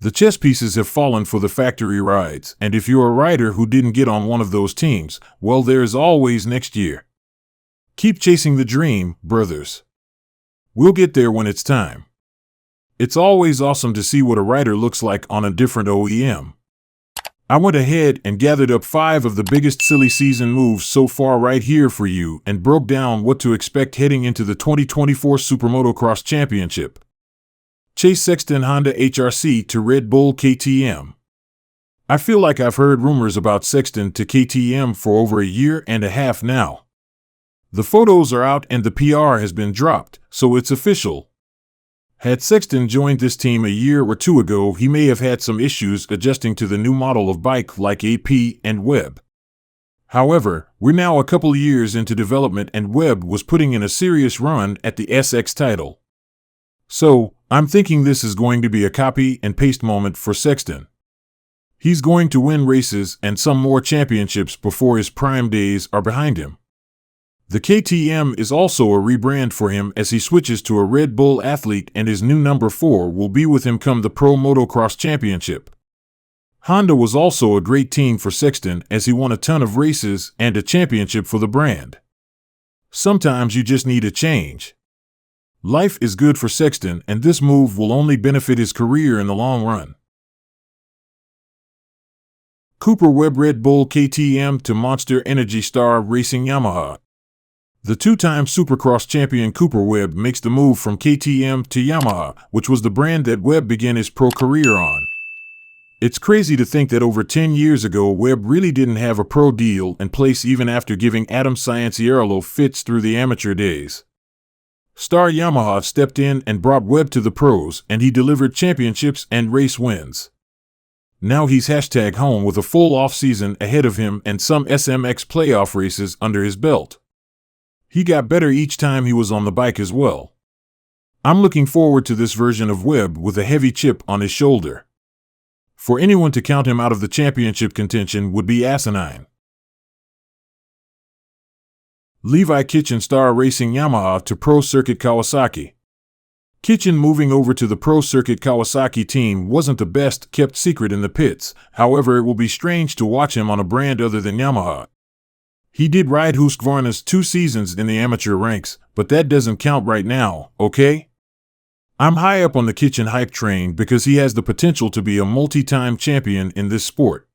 The chess pieces have fallen for the factory rides, and if you're a rider who didn't get on one of those teams, well, there is always next year. Keep chasing the dream, brothers. We'll get there when it's time. It's always awesome to see what a rider looks like on a different OEM. I went ahead and gathered up 5 of the biggest silly season moves so far right here for you and broke down what to expect heading into the 2024 Super Motocross Championship. Chase Sexton Honda HRC to Redbull KTM. I feel like I've heard rumors about Sexton to KTM for over a year and a half now. The photos are out and the PR has been dropped, so it's official. Had Sexton joined this team a year or two ago, he may have had some issues adjusting to the new model of bike like AP and Webb. However, we're now a couple years into development and Webb was putting in a serious run at the SX title. So, I'm thinking this is going to be a copy and paste moment for Sexton. He's going to win races and some more championships before his prime days are behind him. The KTM is also a rebrand for him as he switches to a Red Bull athlete, and his new number 4 will be with him come the Pro Motocross Championship. Honda was also a great team for Sexton as he won a ton of races and a championship for the brand. Sometimes you just need a change. Life is good for Sexton, and this move will only benefit his career in the long run. Cooper Webb Red Bull KTM to Monsterenergy Star Racing Yamaha. The 2-time Supercross champion Cooper Webb makes the move from KTM to Yamaha, which was the brand that Webb began his pro career on. It's crazy to think that over 10 years ago Webb really didn't have a pro deal in place even after giving Adam Cianciarulo fits through the amateur days. Star Yamaha stepped in and brought Webb to the pros, and he delivered championships and race wins. Now he's #home with a full off-season ahead of him and some SMX playoff races under his belt. He got better each time he was on the bike as well. I'm looking forward to this version of Webb with a heavy chip on his shoulder. For anyone to count him out of the championship contention would be asinine. Levi Kitchen Star Racing Yamaha to Pro Circuit Kawasaki. Kitchen moving over to the Pro Circuit Kawasaki team wasn't the best kept secret in the pits, however it will be strange to watch him on a brand other than Yamaha. He did ride Husqvarna's 2 seasons in the amateur ranks, but that doesn't count right now, okay? I'm high up on the Kitchen hype train because he has the potential to be a multi-time champion in this sport.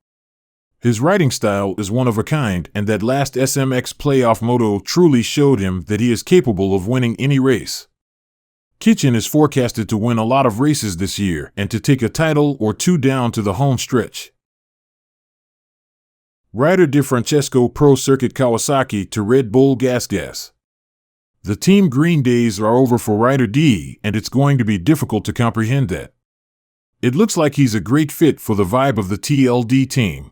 His riding style is one of a kind, and that last SMX playoff moto truly showed him that he is capable of winning any race. Kitchen is forecasted to win a lot of races this year and to take a title or 2 down to the home stretch. Ryder de Francesco Pro Circuit Kawasaki to Red Bull Gas. The Team Green days are over for Ryder D, and it's going to be difficult to comprehend that. It looks like he's a great fit for the vibe of the TLD team.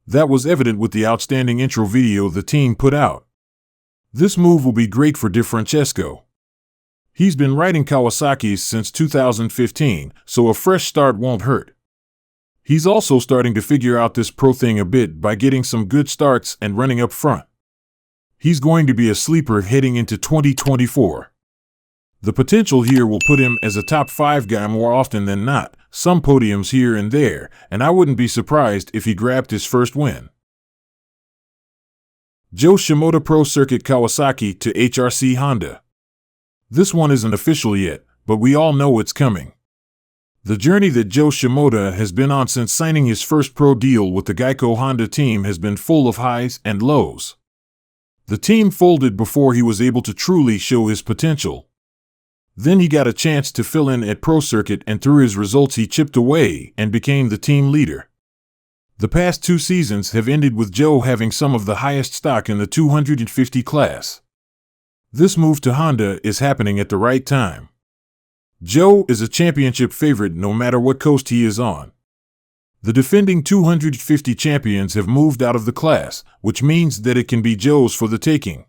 That was evident with the outstanding intro video the team put out. This move will be great for de Francesco. He's been riding Kawasaki's since 2015, so a fresh start won't hurt. He's also starting to figure out this pro thing a bit by getting some good starts and running up front. He's going to be a sleeper heading into 2024. The potential here will put him as a top 5 guy more often than not, some podiums here and there, and I wouldn't be surprised if he grabbed his first win. Joe Shimoda Pro Circuit Kawasaki to HRC Honda. This one isn't official yet, but we all know it's coming. The journey that Joe Shimoda has been on since signing his first pro deal with the Geico Honda team has been full of highs and lows. The team folded before he was able to truly show his potential. Then he got a chance to fill in at Pro Circuit, and through his results he chipped away and became the team leader. The past 2 seasons have ended with Joe having some of the highest stock in the 250 class. This move to Honda is happening at the right time. Joe is a championship favorite no matter what coast he is on. The defending 250 champions have moved out of the class, which means that it can be Joe's for the taking.